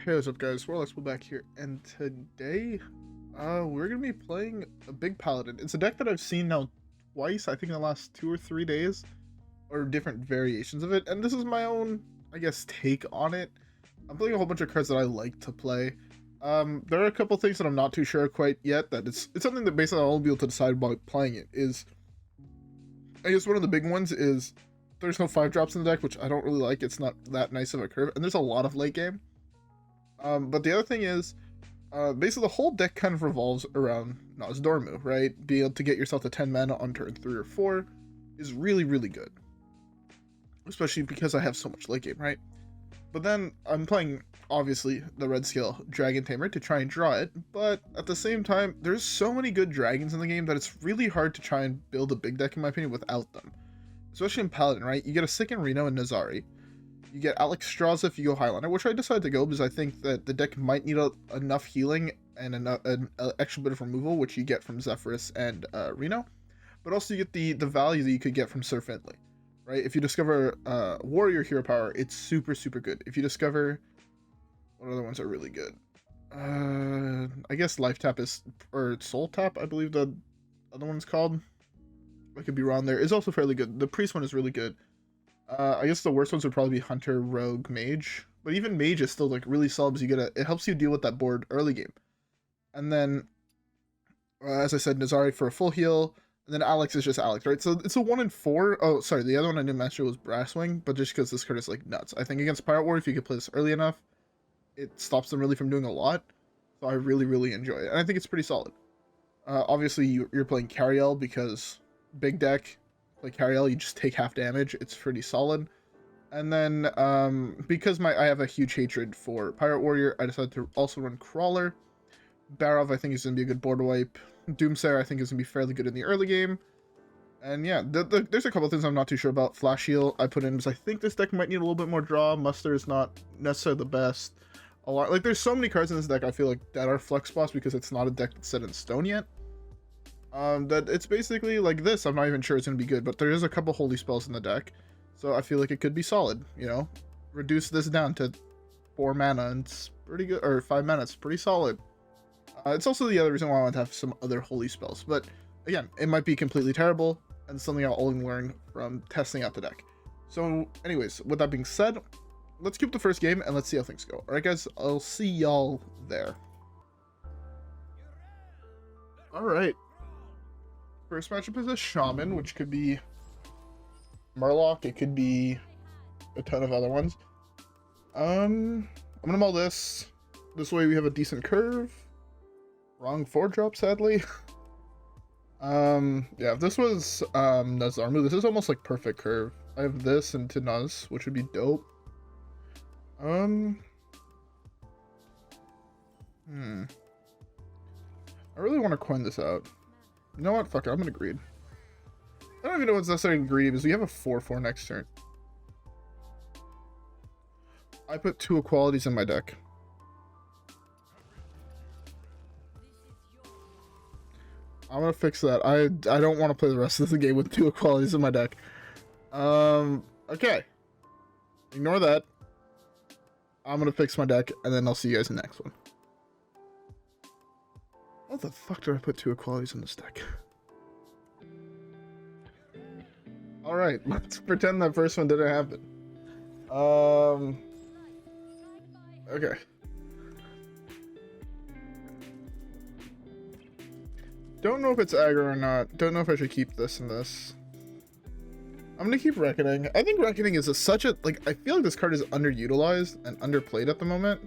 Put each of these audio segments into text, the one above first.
Hey, what's up guys, WhirlXbow back here, and today, we're gonna be playing a big Paladin. It's a deck that I've seen now twice, I think in the last 2 or 3 days, or different variations of it, and this is my own, I guess, take on it. I'm playing a whole bunch of cards that I like to play. There are a couple things that I'm not too sure quite yet, that it's something that basically I'll be able to decide by playing it, is, I guess one of the big ones is, there's no 5-drops in the deck, which I don't really like. It's not that nice of a curve, and there's a lot of late game. But the other thing is, basically the whole deck kind of revolves around Nozdormu, right? Being able to get yourself to 10 mana on turn 3 or 4 is really, really good. Especially because I have so much late game, right? But then I'm playing, obviously, the Redscale Dragontamer to try and draw it, but at the same time, there's so many good dragons in the game that it's really hard to try and build a big deck, in my opinion, without them. Especially in Paladin, right? You get a second Reno and Nozari. You get Alexstrasza if you go Highlander, which I decided to go because I think that the deck might need enough healing and an extra bit of removal, which you get from Zephrys and Reno. But also you get the value that you could get from Sir Finley, right? If you discover Warrior Hero Power, it's super, super good. If you discover... What other ones are really good? I guess Life Tap is... Or Soul Tap, I believe the other one's called. I could be wrong there. It's also fairly good. The Priest one is really good. I guess the worst ones would probably be Hunter, Rogue, Mage. But even Mage is still like really solid because it helps you deal with that board early game. And then, as I said, Nozari for a full heal. And then Alex is just Alex, right? So it's a 1 in 4. Oh, sorry, the other one I didn't mention was Brasswing, but just because this card is like nuts. I think against Pirate War, if you could play this early enough, it stops them really from doing a lot. So I really, really enjoy it. And I think it's pretty solid. Obviously, you're playing Cariel because big deck. Like Cariel, you just take half damage. It's pretty solid. And then, because I have a huge hatred for Pirate Warrior, I decided to also run Crawler. Barov, I think, is going to be a good board wipe. Doomsayer, I think, is going to be fairly good in the early game. And yeah, there's a couple things I'm not too sure about. Flash Heal, I put in because I think this deck might need a little bit more draw. Muster is not necessarily the best. A lot, like, there's so many cards in this deck, I feel like, that are flex spots because it's not a deck that's set in stone yet. That it's basically like this. I'm not even sure it's going to be good, but there is a couple holy spells in the deck, so I feel like it could be solid, you know? Reduce this down to 4 mana, and it's pretty good, or 5 mana, it's pretty solid. It's also the other reason why I want to have some other holy spells, but again, it might be completely terrible, and something I'll only learn from testing out the deck. So anyways, with that being said, let's keep the first game, and let's see how things go. Alright guys, I'll see y'all there. Alright. First matchup is a Shaman, which could be Murloc, it could be a ton of other ones. I'm gonna mull this. This way we have a decent curve. Wrong 4-drop, sadly. Yeah, if this was Nozdormu, this is almost like perfect curve. I have this into Nuz, which would be dope. I really want to coin this out. You know what? Fuck it. I'm gonna greed. I don't even know what's necessarily greedy because we have a 4/4 next turn. I put 2 equalities in my deck. I'm gonna fix that. I don't want to play the rest of the game with 2 equalities in my deck. Okay. Ignore that. I'm gonna fix my deck and then I'll see you guys in the next one. What the fuck did I put 2 equalities in this deck? Alright, let's pretend that first one didn't happen. Okay. Don't know if it's aggro or not. Don't know if I should keep this and this. I'm gonna keep Reckoning. I think Reckoning is such a, like, I feel like this card is underutilized and underplayed at the moment.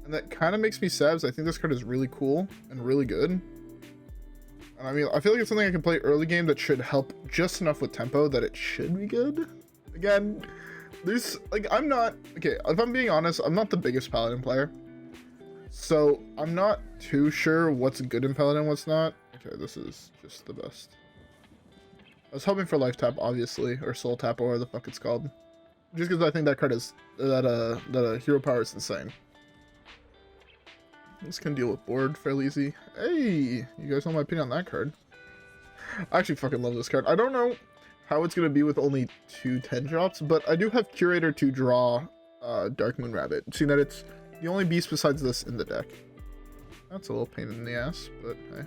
And that kind of makes me sad because I think this card is really cool and really good. And I mean, I feel like it's something I can play early game that should help just enough with tempo that it should be good. Again, there's, like, I'm not, okay, if I'm being honest, I'm not the biggest Paladin player. So, I'm not too sure what's good in Paladin, what's not. Okay, this is just the best. I was hoping for Life Tap, obviously, or Soul Tap, or whatever the fuck it's called. Just because I think that card is, that hero power is insane. This can deal with board fairly easy. Hey, you guys know my opinion on that card. I actually fucking love this card. I don't know how it's going to be with only 2 10-drops, but I do have Curator to draw Darkmoon Rabbit. Seeing that it's the only beast besides this in the deck. That's a little pain in the ass, but hey.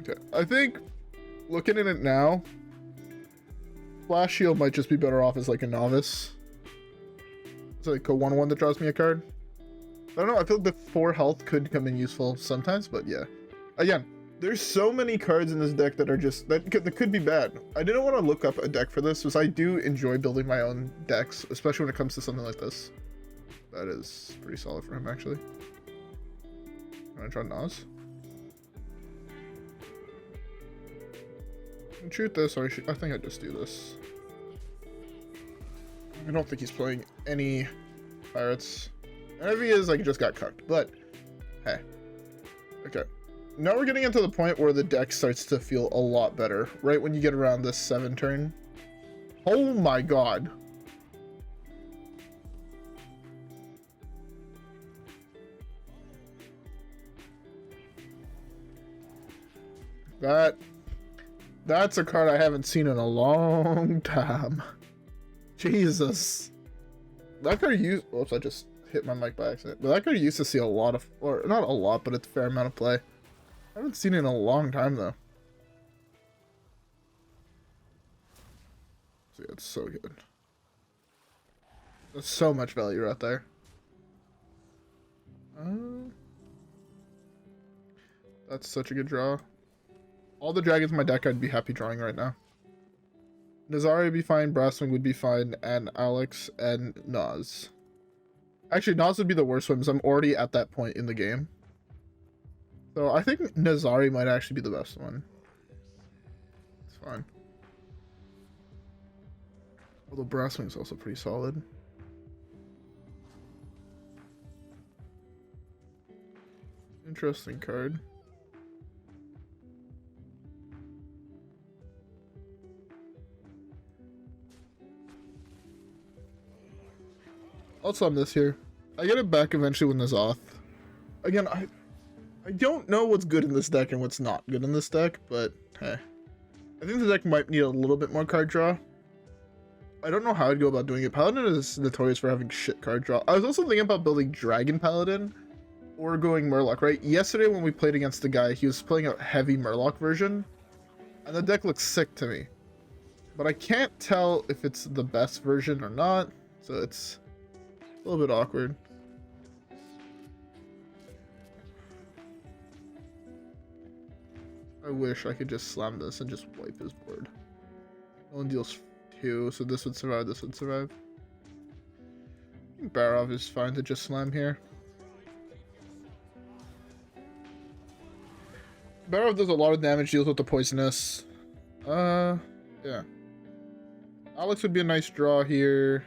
Okay, I think looking at it now, Flash Shield might just be better off as like a novice. It's like a 1/1 that draws me a card. I don't know, I feel like the 4 health could come in useful sometimes, but yeah. Again, there's so many cards in this deck that are just, that could be bad. I didn't want to look up a deck for this, because I do enjoy building my own decks, especially when it comes to something like this. That is pretty solid for him, actually. I'm gonna try Noz. I can shoot this, or I think I just do this. I don't think he's playing any pirates. And if he is, like, just got cucked. But, hey. Okay. Now we're getting into the point where the deck starts to feel a lot better. Right when you get around this 7 turn. Oh my god. That's a card I haven't seen in a long time. Jesus. That card used... Oops, I just hit my mic by accident. But that card used to see a lot of... Or, not a lot, but a fair amount of play. I haven't seen it in a long time, though. See, it's so good. There's so much value right there. That's such a good draw. All the dragons in my deck I'd be happy drawing right now. Nozari would be fine, Brasswing would be fine, and Alex and Noz. Actually, Noz would be the worst one because I'm already at that point in the game. So I think Nozari might actually be the best one. It's fine. Although Brasswing's also pretty solid. Interesting card. I'll sum this here. I get it back eventually with N'Zoth. Again, I don't know what's good in this deck and what's not good in this deck, but hey. I think the deck might need a little bit more card draw. I don't know how I'd go about doing it. Paladin is notorious for having shit card draw. I was also thinking about building Dragon Paladin or going Murloc, right? Yesterday when we played against the guy, he was playing a heavy Murloc version, and the deck looks sick to me. But I can't tell if it's the best version or not, so it's a little bit awkward. I wish I could just slam this and just wipe his board. No one deals 2, so this would survive, this would survive. I think Barov is fine to just slam here. Barov does a lot of damage, deals with the poisonous. Yeah. Alex would be a nice draw here.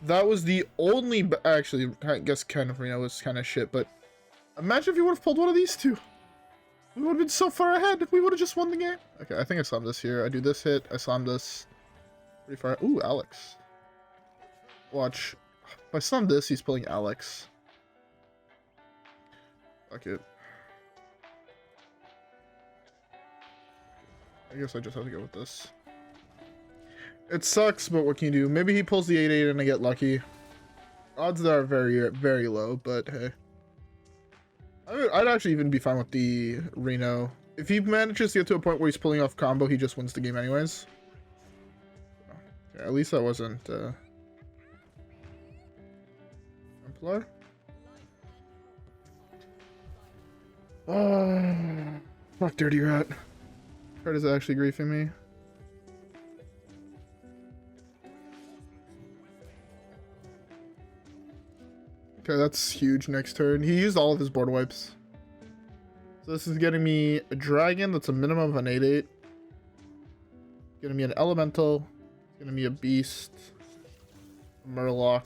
That was the only... Actually, I guess kind of Reno was kind of shit, but... Imagine if you would have pulled one of these two. We would have been so far ahead. We would have just won the game. Okay, I think I slammed this here. I do this hit. I slam this. Pretty far. Ooh, Alex. Watch. If I slam this, he's pulling Alex. Fuck it. I guess I just have to go with this. It sucks, but what can you do? Maybe he pulls the 8/8 and I get lucky. Odds are very, very low, but hey. I'd actually even be fine with the Reno. If he manages to get to a point where he's pulling off combo, he just wins the game anyways. Okay, at least that wasn't Templar. Fuck Dirty Rat. Card is actually griefing me. Okay, that's huge next turn. He used all of his board wipes. So this is getting me a dragon that's a minimum of an 8/8. Getting me an elemental. Getting me a beast. A Murloc.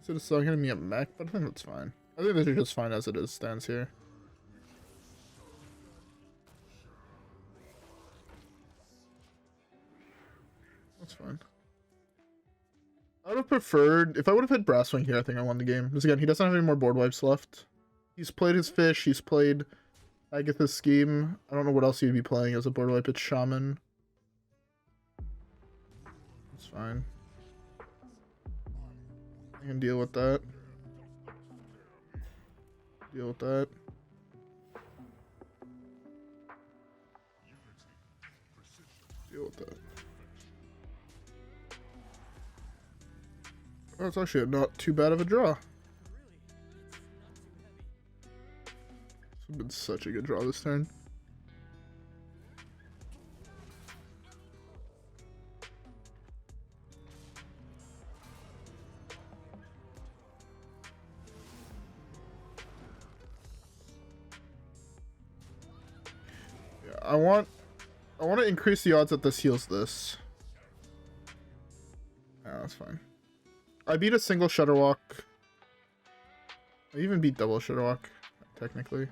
So it's getting me a mech, but I think that's fine. I think this is just fine as it is, stands here. That's fine. I would have preferred, if I would have had Brasswing here, I think I won the game. Because again, he doesn't have any more board wipes left. He's played his fish, he's played Agatha's Scheme. I don't know what else he'd be playing as a board wipe. It's Shaman. It's fine. I can deal with that. Deal with that. Deal with that. Oh, it's actually not too bad of a draw. It's been such a good draw this turn. Yeah, I want to increase the odds that this heals this. Yeah, that's fine. I beat a single Shudderwalk. I even beat double Shudderwalk, technically.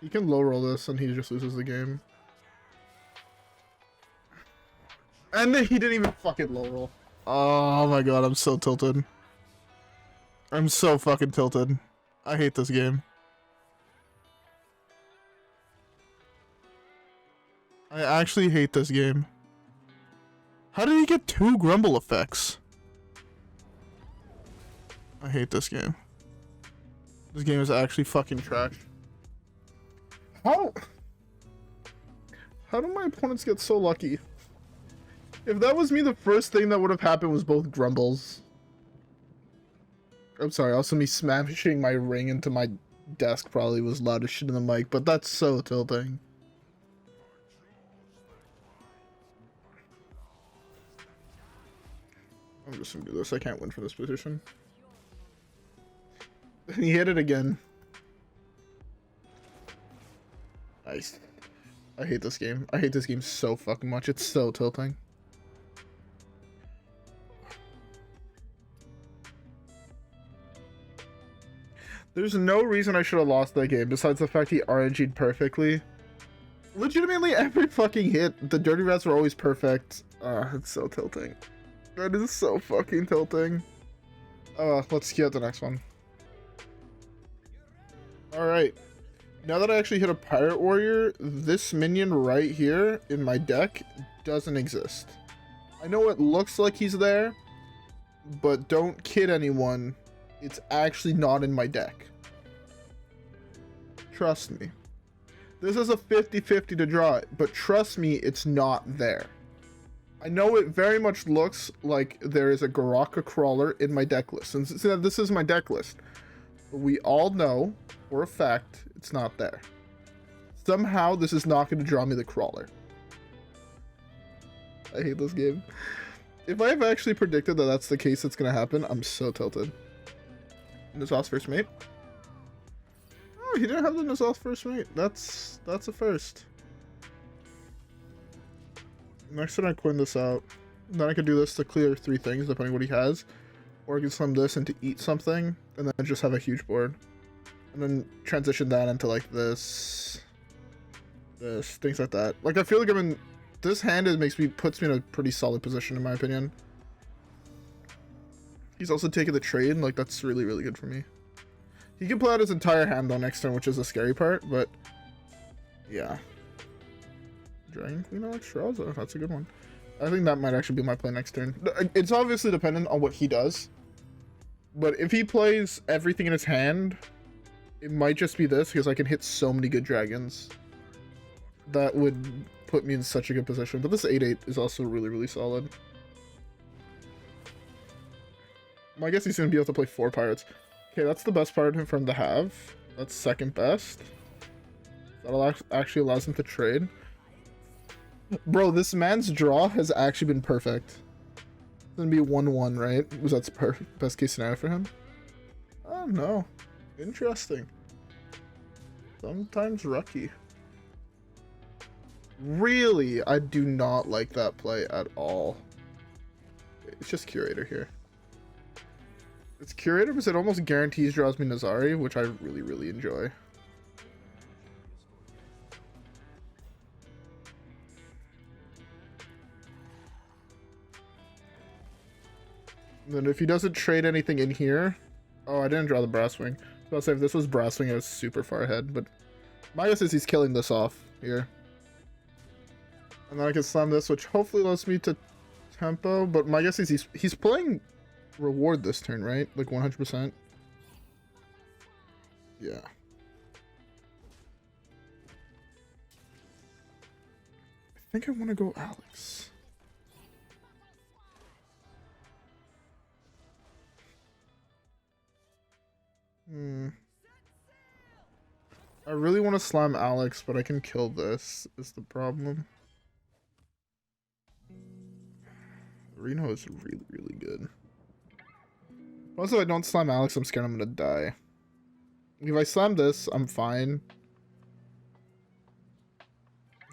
He can low roll this and he just loses the game. And then he didn't even fucking low roll. Oh my god, I'm so tilted. I'm so fucking tilted. I hate this game. I actually hate this game. How did he get 2 Grumble effects? I hate this game. This game is actually fucking trash. How do my opponents get so lucky? If that was me, the first thing that would have happened was both Grumbles. I'm sorry, also me smashing my ring into my desk probably was loud as shit in the mic, but that's so tilting. I'm just gonna do this. I can't win for this position. He hit it again. Nice. I hate this game. I hate this game so fucking much. It's so tilting. There's no reason I should have lost that game besides the fact he RNG'd perfectly. Legitimately, every fucking hit, the Dirty Rats were always perfect. It's so tilting. That is so fucking tilting. Let's get the next one. Alright. Now that I actually hit a Pirate Warrior, this minion right here in my deck doesn't exist. I know it looks like he's there, but don't kid anyone. It's actually not in my deck. Trust me. This is a 50-50 to draw it, but trust me, it's not there. I know it very much looks like there is a Golakka Crawler in my deck list, and this is my deck list. But we all know, for a fact, it's not there. Somehow, this is not going to draw me the Crawler. I hate this game. If I have actually predicted that that's the case that's going to happen, I'm so tilted. Nozari's first mate? Oh, he didn't have the Nozari's first mate. That's a first. Next time I coin this out, then I can do this to clear 3 things, depending what he has. Or I can slam this into eat something, and then just have a huge board. And then transition that into like this, things like that. Like I feel like I'm in, this hand puts me in a pretty solid position in my opinion. He's also taking the trade, and like that's really, really good for me. He can play out his entire hand on next turn, which is the scary part, but yeah. Dragonqueen Alexstrasza, that's a good one. I think that might actually be my play next turn. It's obviously dependent on what he does. But if he plays everything in his hand, it might just be this, because I can hit so many good dragons. That would put me in such a good position. But this 8-8 is also really, really solid. I guess he's going to be able to play 4 pirates. Okay, that's the best part for him to have. That's second best. That actually allows him to trade. Bro, this man's draw has actually been perfect. It's gonna be 1-1, right? Was that the best case scenario for him? Oh, no. Interesting. Sometimes lucky. Really? I do not like that play at all. It's just Curator here. It's Curator because it almost guarantees draws me Nozari, which I really, really enjoy. Then if he doesn't trade anything in here... Oh, I didn't draw the Brasswing. So I'll say if this was Brasswing, I was super far ahead. But my guess is he's killing this off here. And then I can slam this, which hopefully allows me to tempo. But my guess is he's playing reward this turn, right? Like 100%. Yeah. I think I want to go Alex. I really want to slam Alex, but I can kill this, is the problem. Reno is really, really good. Also, if I don't slam Alex, I'm scared I'm gonna die. If I slam this, I'm fine.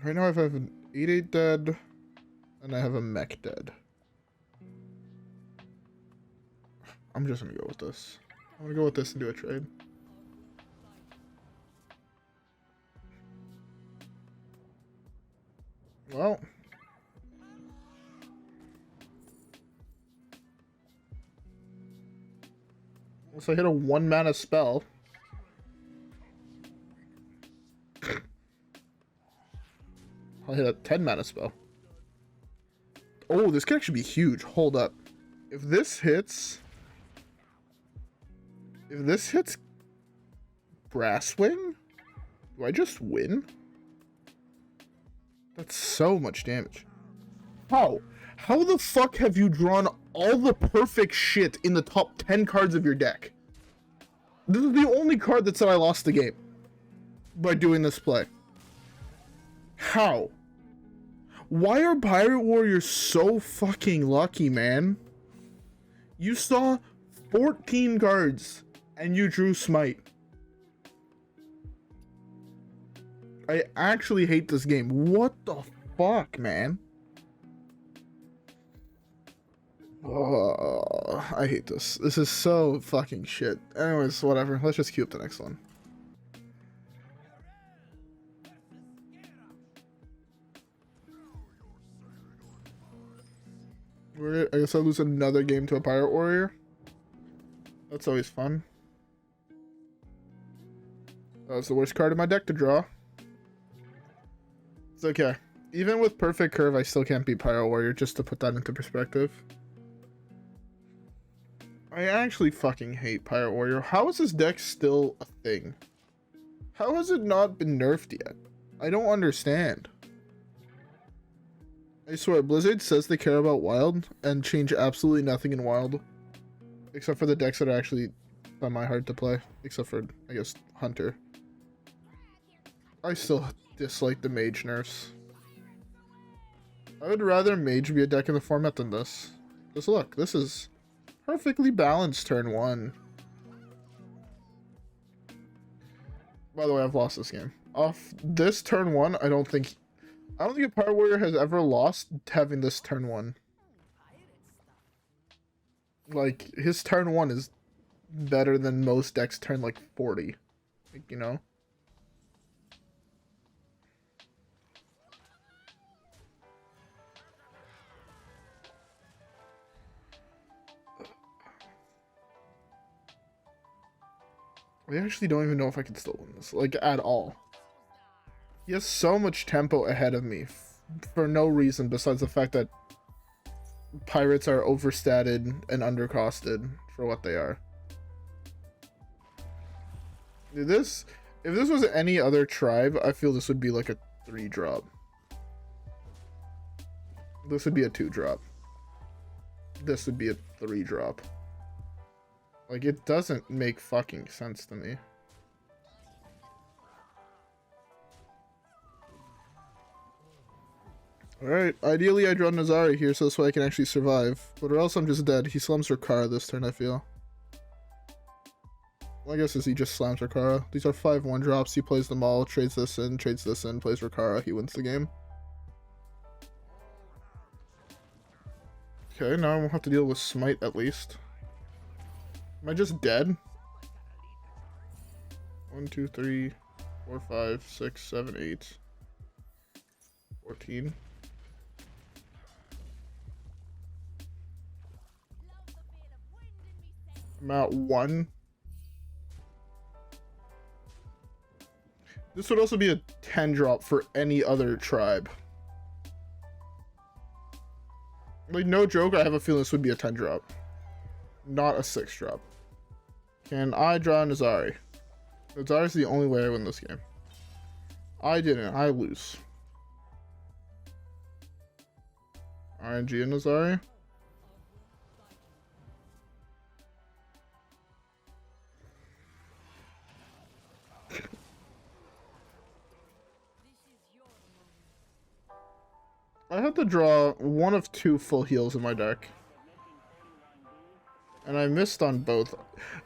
Right now I have an 8/8 dead, and I have a mech dead. I'm just gonna go with this. I'm gonna go with this and do a trade. Well. So I hit a 1 mana spell. I'll hit a 10 mana spell. Oh, this could actually be huge. Hold up. If this hits Brasswing, do I just win? That's so much damage. How? How the fuck have you drawn all the perfect shit in the top 10 cards of your deck? This is the only card that said I lost the game by doing this play. How? Why are Pirate Warriors so fucking lucky, man? You saw 14 cards and you drew Smite. I actually hate this game. What the fuck, man? Oh, I hate this. This is so fucking shit. Anyways, whatever. Let's just queue up the next one. I guess I lose another game to a Pirate Warrior. That's always fun. That was the worst card in my deck to draw. It's okay. Even with Perfect Curve, I still can't beat Pirate Warrior, just to put that into perspective. I actually fucking hate Pirate Warrior. How is this deck still a thing? How has it not been nerfed yet? I don't understand. I swear, Blizzard says they care about Wild and change absolutely nothing in Wild. Except for the decks that are actually semi-hard to play. Except for, I guess, Hunter. I still dislike the Mage nerfs. I would rather Mage be a deck in the format than this. Just look, this is perfectly balanced turn 1. By the way, I've lost this game. Off this turn 1, I don't think a Pirate Warrior has ever lost having this turn 1. Like, his turn 1 is better than most decks turn like 40. Like, you know? I actually don't even know if I can still win this, like, at all. He has so much tempo ahead of me for no reason besides the fact that pirates are overstated and undercosted for what they are. If this was any other tribe, I feel this would be like a 3-drop. This would be a 2-drop. This would be a 3-drop. Like, it doesn't make fucking sense to me. Alright, ideally I draw Nozari here so this way I can actually survive. But or else I'm just dead. He slams Ragnaros this turn, I feel. Well, I guess he just slams Ragnaros. These are 5/1 drops. He plays them all, trades this in, plays Ragnaros. He wins the game. Okay, now I won't have to deal with Smite at least. Am I just dead? 1, 2, 3, 4, 5, 6, 7, 8, 14. I'm at 1. This would also be a 10 drop for any other tribe. Like, no joke, I have a feeling this would be a 10 drop. Not a 6 drop. Can I draw Nozari? Nozari's the only way I win this game. I didn't. I lose. RNG and Nozari. I had to draw one of 2 full heals in my deck. And I missed on both.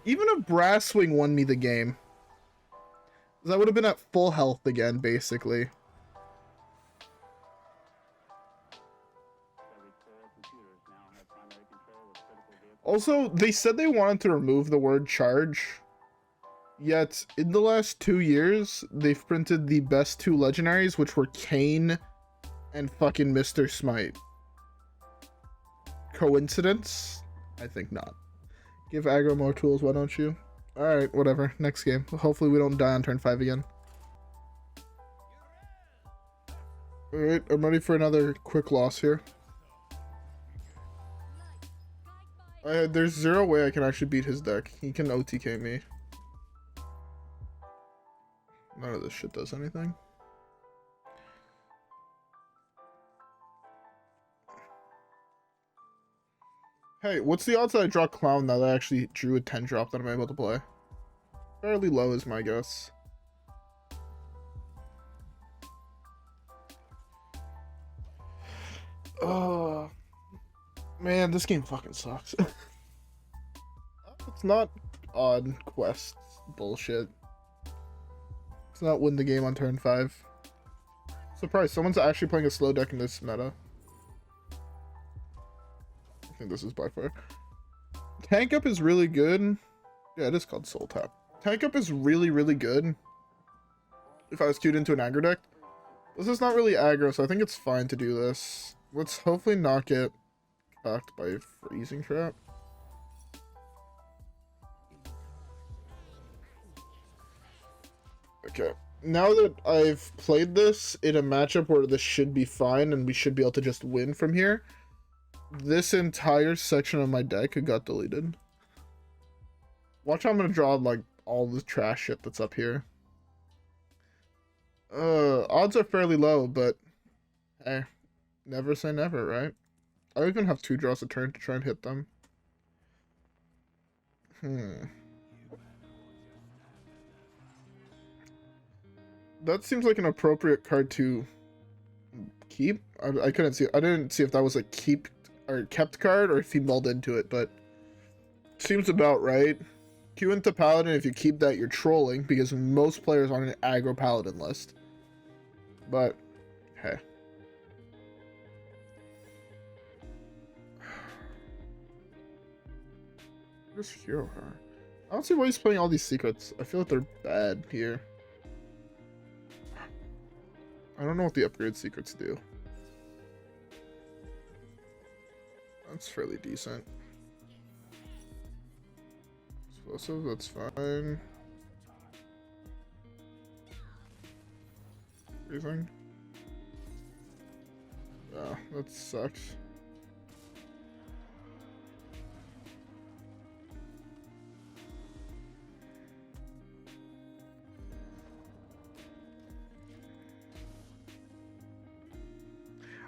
Even a Brasswing won me the game. I would have been at full health again, basically. Also, they said they wanted to remove the word charge. Yet, in the last 2 years, they've printed the best 2 legendaries, which were Kane and fucking Mr. Smite. Coincidence? I think not. Give aggro more tools, why don't you? Alright, whatever. Next game. Hopefully we don't die on turn 5 again. Alright, I'm ready for another quick loss here. There's 0 way I can actually beat his deck. He can OTK me. None of this shit does anything. Hey, what's the odds that I draw Clown now that I actually drew a 10 drop that I'm able to play? Fairly low is my guess. Oh, man, this game fucking sucks. It's not odd quest bullshit. It's not win the game on turn 5. Surprise, someone's actually playing a slow deck in this meta. I think this is by far. Tank Up is really good. Yeah, it is called Soul Tap. Tank Up is really, really good if I was queued into an aggro deck. This is not really aggro, so I think it's fine to do this. Let's hopefully not get fucked by a freezing trap. Okay, now that I've played this in a matchup where this should be fine and we should be able to just win from here, this entire section of my deck got deleted. Watch how I'm gonna draw like all the trash shit that's up here. Odds are fairly low, but hey, never say never, right? I even have 2 draws a turn to try and hit them. That seems like an appropriate card to keep. I couldn't see. I didn't see if that was a keep or kept card or if he mulled into it, but seems about right. Queue into Paladin. If you keep that, you're trolling because most players are on an aggro Paladin list. But hey. Where's Hero Power? I don't see why he's playing all these secrets. I feel like they're bad here. I don't know what the upgrade secrets do. That's fairly decent. Explosive, that's fine. Freezing. Yeah, that sucks.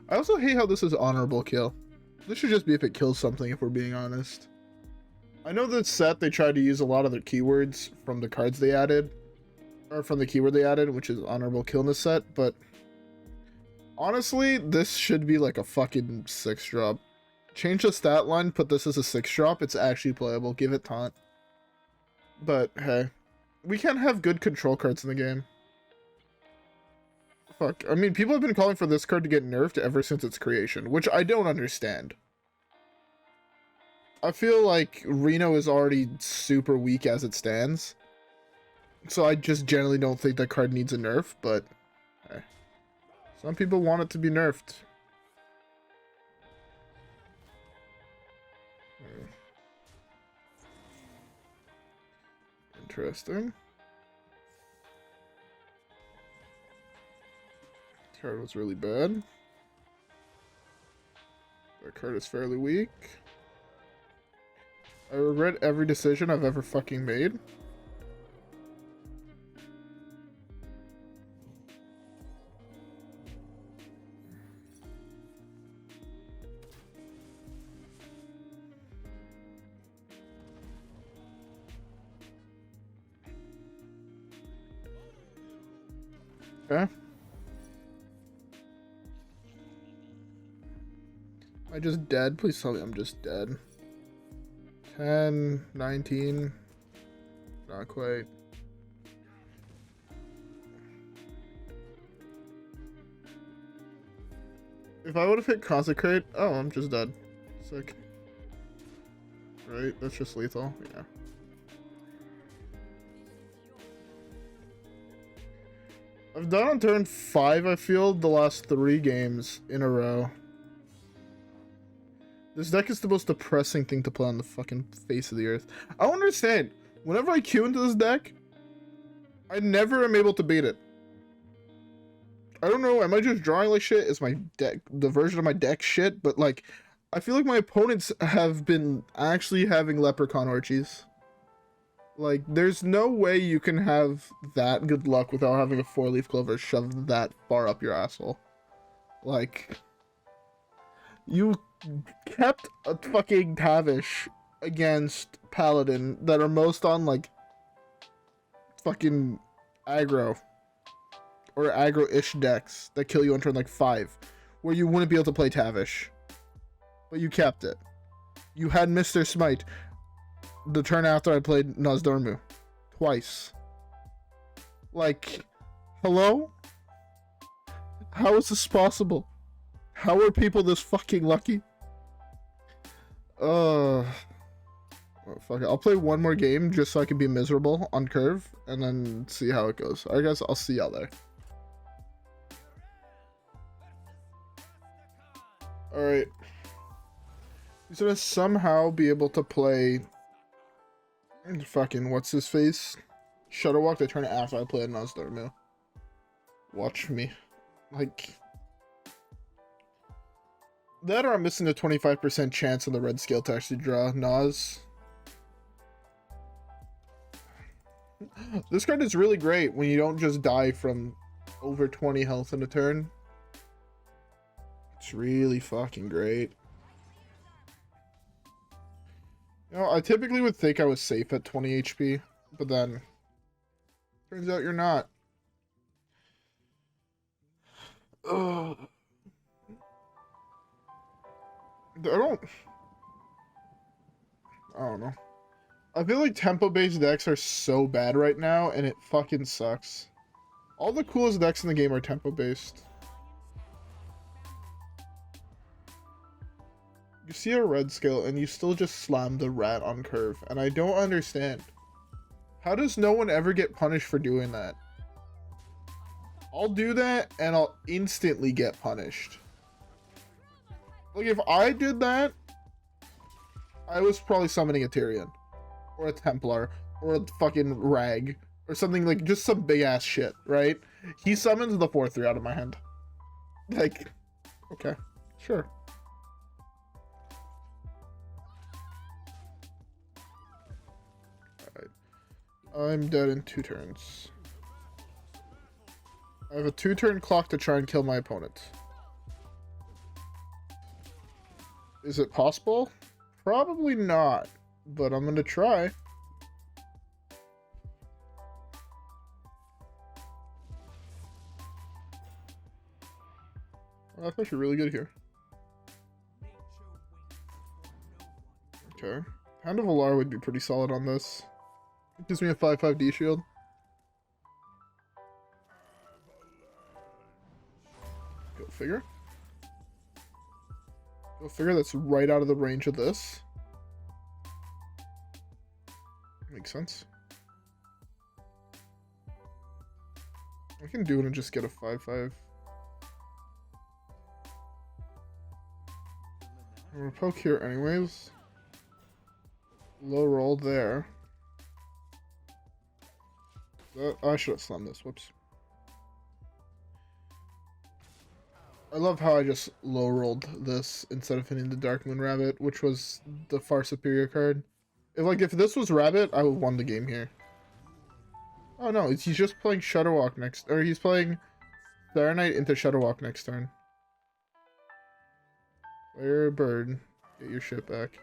I also hate how this is honorable kill. This should just be if it kills something, if we're being honest. I know that set they tried to use a lot of their keywords from the cards they added, or from the keyword they added, which is honorable kill in this set, but honestly, this should be like a fucking 6 drop. Change the stat line, put this as a 6 drop, it's actually playable, give it taunt. But hey, we can't have good control cards in the game. Fuck, I mean, people have been calling for this card to get nerfed ever since its creation, which I don't understand. I feel like Reno is already super weak as it stands. So I just generally don't think that card needs a nerf, but hey. Some people want it to be nerfed. Interesting. Card was really bad. That card is fairly weak. I regret every decision I've ever fucking made. Okay. Am I just dead? Please tell me I'm just dead. 10, 19. Not quite. If I would have hit Consecrate, oh, I'm just dead. Sick. Right, that's just lethal. Yeah. I've done on turn 5, I feel, the last 3 games in a row. This deck is the most depressing thing to play on the fucking face of the earth. I don't understand. Whenever I queue into this deck, I never am able to beat it. I don't know, am I just drawing like shit? Is my deck, the version of my deck shit? But like, I feel like my opponents have been actually having Leprechaun Orchies. Like, there's no way you can have that good luck without having a 4-leaf clover shoved that far up your asshole. Like, you kept a fucking Tavish against Paladin that are most on, like, fucking aggro. Or aggro-ish decks that kill you on turn, like, 5. Where you wouldn't be able to play Tavish. But you kept it. You had Mr. Smite the turn after I played Nozdormu. Twice. Like, hello? How is this possible? How are people this fucking lucky? Oh, fuck it. I'll play one more game just so I can be miserable on curve and then see how it goes. Alright guys, I'll see y'all there. Alright. He's gonna somehow be able to play fucking what's his face? Shutterwalk the turn after I played Nozdormu. Watch me. Like, that or I'm missing a 25% chance on the red scale to actually draw Noz. This card is really great when you don't just die from over 20 health in a turn. It's really fucking great. You know, I typically would think I was safe at 20 HP, but then turns out you're not. Ugh. I don't know. I feel like tempo-based decks are so bad right now, and it fucking sucks. All the coolest decks in the game are tempo-based. You see a red scale, and you still just slam the rat on curve, and I don't understand. How does no one ever get punished for doing that? I'll do that, and I'll instantly get punished. Like, if I did that, I was probably summoning a Tirion. Or a Templar. Or a fucking Rag. Or something like, just some big ass shit, right? He summons the 4/3 out of my hand. Like, okay, sure. Alright. I'm dead in 2 turns. I have a 2-turn clock to try and kill my opponent. Is it possible? Probably not, but I'm gonna try. Well, that's actually really good here. Okay. Hand of Alar would be pretty solid on this. It gives me a 5/5 shield. Go figure. Go figure, that's right out of the range of this. Makes sense. I can do it and just get a 5/5. I'm gonna poke here anyways. Low roll there. I should have slammed this. Whoops. I love how I just low rolled this instead of hitting the Darkmoon Rabbit, which was the far superior card. If this was Rabbit, I would have won the game here. Oh no, he's just playing Shudderwalk next, or he's playing Serenite into Shudderwalk next turn. Player bird, get your shit back.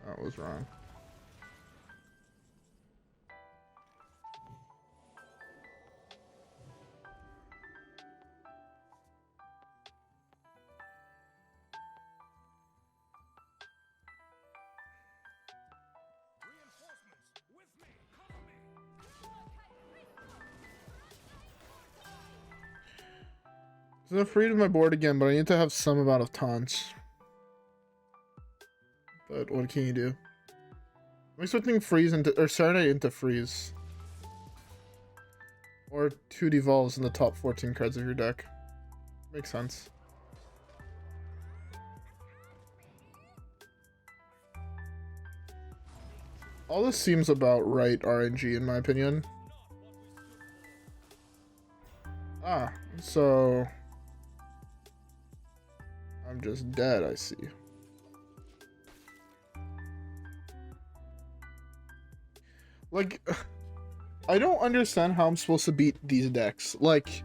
That was wrong. I'm free to my board again, but I need to have some amount of taunts. But what can you do? I'm expecting freeze into or Serenade into freeze. Or 2 devolves in the top 14 cards of your deck. Makes sense. All this seems about right RNG in my opinion. Ah, so I'm just dead, I see. Like, I don't understand how I'm supposed to beat these decks. Like,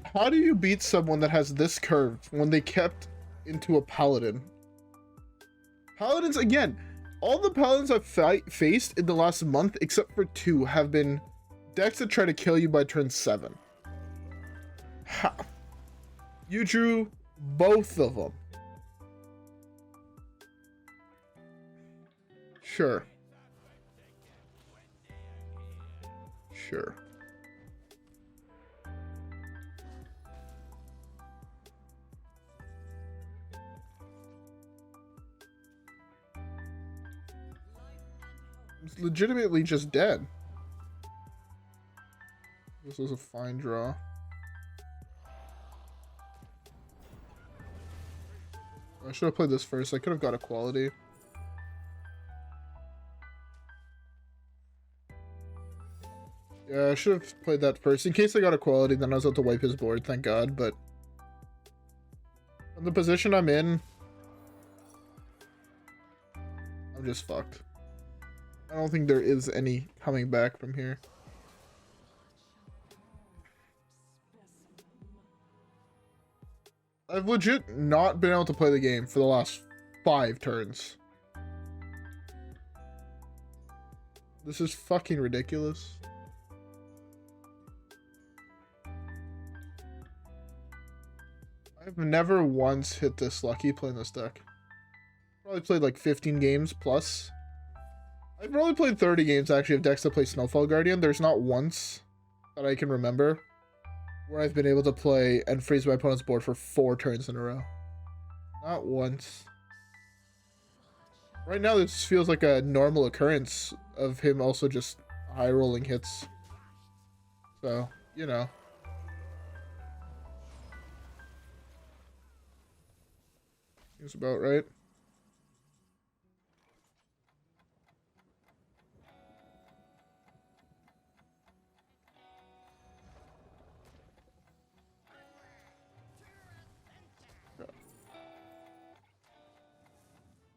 how do you beat someone that has this curve when they kept into a Paladin? Paladins, again, all the Paladins I've faced in the last month, except for 2, have been decks that try to kill you by turn 7. How? You drew both of them. Sure. Sure. It's legitimately just dead. This was a fine draw. I should have played this first. I could have got equality. Yeah, I should have played that first. In case I got equality, then I was able to wipe his board, thank God, but from the position I'm in, I'm just fucked. I don't think there is any coming back from here. I've legit not been able to play the game for the last 5 turns. This is fucking ridiculous. I've never once hit this lucky playing this deck. Probably played like 15 games plus. I've probably played 30 games actually of decks that play Snowfall Guardian. There's not once that I can remember where I've been able to play and freeze my opponent's board for 4 turns in a row. Not once. Right now this feels like a normal occurrence of him also just high rolling hits. So, you know. Seems about right.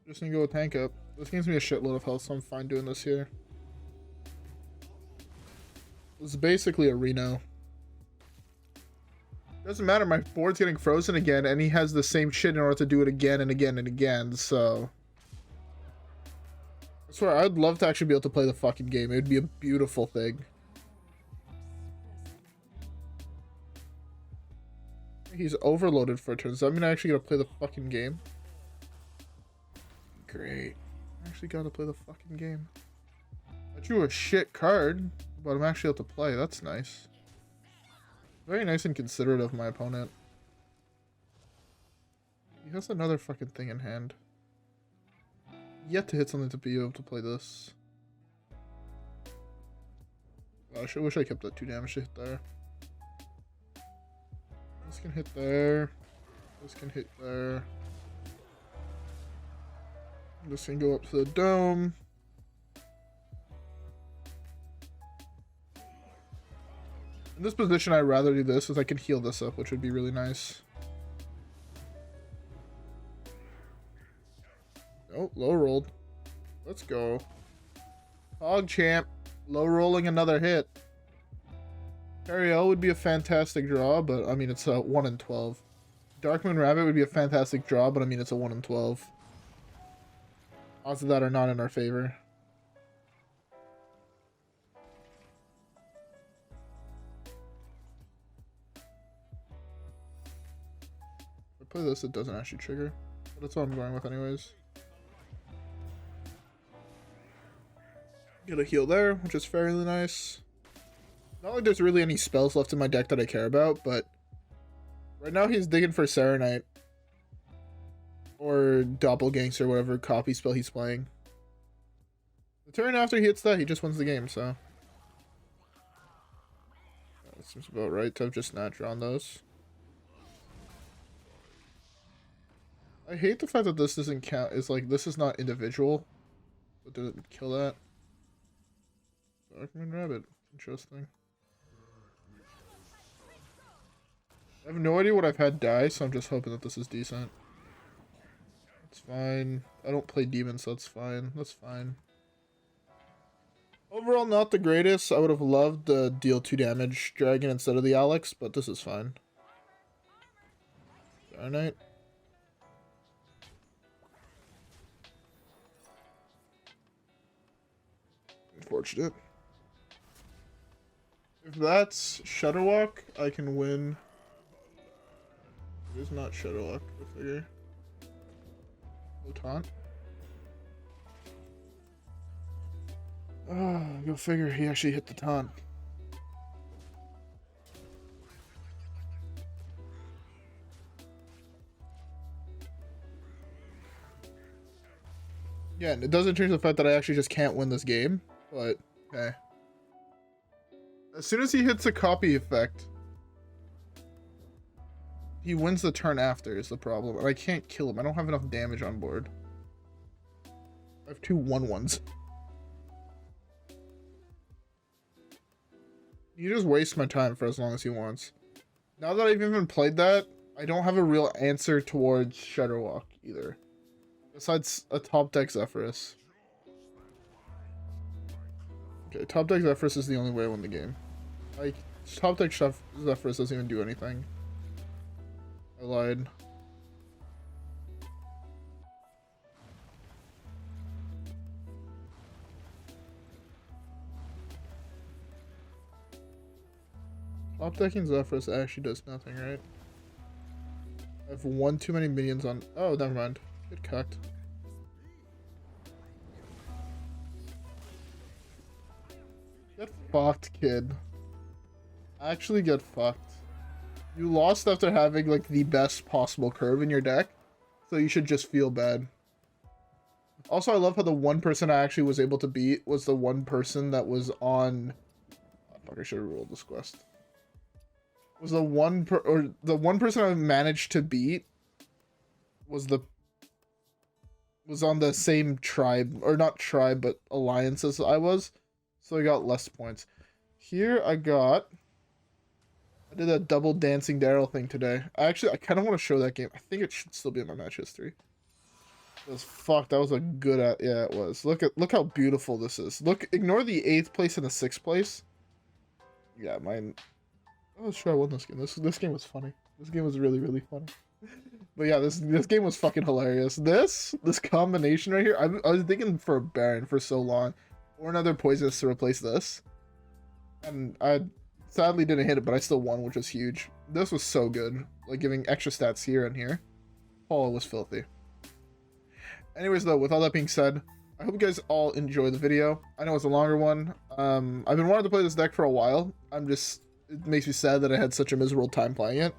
Just gonna go with tank up. This gives me a shitload of health, so I'm fine doing this here. It's basically a Reno. Doesn't matter, my board's getting frozen again, and he has the same shit in order to do it again and again and again, so... I swear, I'd love to actually be able to play the fucking game. It would be a beautiful thing. He's overloaded for a turn. Does that mean I actually gotta play the fucking game? Great. I actually gotta play the fucking game. I drew a shit card, but I'm actually able to play. That's nice. Very nice and considerate of my opponent. He has another fucking thing in hand. Yet to hit something to be able to play this. Gosh, I wish I kept that 2 damage to hit there. This can hit there. This can hit there. This can go up to the dome. In this position, I'd rather do this, as I can heal this up, which would be really nice. Oh, low rolled. Let's go. Hog champ. Low rolling another hit. Cariel would be a fantastic draw, but I mean, it's a 1 in 12. Darkmoon Rabbit would be a fantastic draw, but I mean, it's a 1 in 12. Odds of that are not in our favor. If I play this, it doesn't actually trigger. But that's what I'm going with anyways. Get a heal there, which is fairly nice. Not like there's really any spells left in my deck that I care about, but right now he's digging for Serenite. Or Doppelgangster, whatever copy spell he's playing. The turn after he hits that, he just wins the game, so. That seems about right to have just not drawn those. I hate the fact that this doesn't count. It's like, this is not individual. But didn't kill that. Darkmoon Rabbit. Interesting. I have no idea what I've had die, so I'm just hoping that this is decent. It's fine. I don't play demons, so that's fine. That's fine. Overall, not the greatest. I would have loved the deal 2 damage dragon instead of the Alex, but this is fine. Darnite. Unfortunate. If that's Shudderwalk, I can win. It is not Shudderwalk, I figure. No taunt. Oh, go figure, he actually hit the taunt. Yeah, and it doesn't change the fact that I actually just can't win this game, but okay. As soon as he hits a copy effect, he wins the turn after is the problem, and I can't kill him. I don't have enough damage on board. I have 2 1/1s. He just wastes my time for as long as he wants. Now that I've even played that, I don't have a real answer towards Shudderwalk either. Besides a top deck Zephrys. Okay, top deck Zephrys is the only way I win the game. Like, top deck Zephrys doesn't even do anything. I lied. Top decking Zephrys actually does nothing, right? I have 1 too many minions on. Oh, never mind. Get cucked. Get fucked, kid. Actually get fucked. You lost after having like the best possible curve in your deck, so you should just feel bad. Also, I love how the one person I actually was able to beat was the one person that was on. Oh, fuck, I should have rolled this quest. Was the one person I managed to beat was on the same tribe, or not tribe, but alliance as I was, so I got less points. Here I did a double dancing Daryl thing today. I kind of want to show that game. I think it should still be in my match history. It was fuck. That was a good. Yeah, it was. Look how beautiful this is. Look, ignore the 8th place and the 6th place. Yeah, mine. I was sure I won this game. This game was funny. This game was really, really funny. But yeah, this game was fucking hilarious. This combination right here. I was thinking for a Baron for so long, or another Poisonous to replace this, and I sadly didn't hit it, but I still won, which was huge. This was so good. Like giving extra stats here and here. Oh, it was filthy. Anyways, though, with all that being said, I hope you guys all enjoy the video. I know it's a longer one. I've been wanting to play this deck for a while. It makes me sad that I had such a miserable time playing it.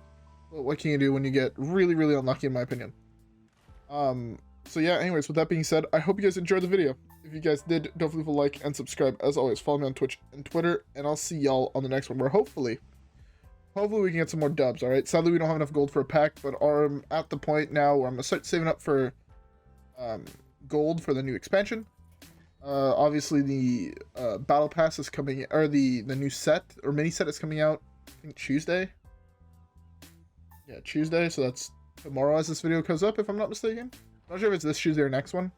But what can you do when you get really, really unlucky, in my opinion? So yeah, anyways, with that being said, I hope you guys enjoyed the video. If you guys did, don't forget to leave a like and subscribe. As always, follow me on Twitch and Twitter, and I'll see y'all on the next one, where hopefully we can get some more dubs, alright? Sadly, we don't have enough gold for a pack, but I'm at the point now where I'm going to start saving up for gold for the new expansion. Obviously, the Battle Pass is coming, or the new set, or mini set is coming out I think Tuesday. Yeah, Tuesday. So that's tomorrow as this video goes up, if I'm not mistaken. Not sure if it's this Tuesday or next one.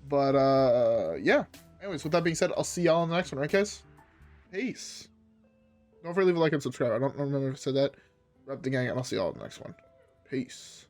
But, yeah. Anyways, with that being said, I'll see y'all in the next one, right, guys? Peace. Don't forget to leave a like and subscribe. I don't remember if I said that. Rep the gang, and I'll see y'all in the next one. Peace.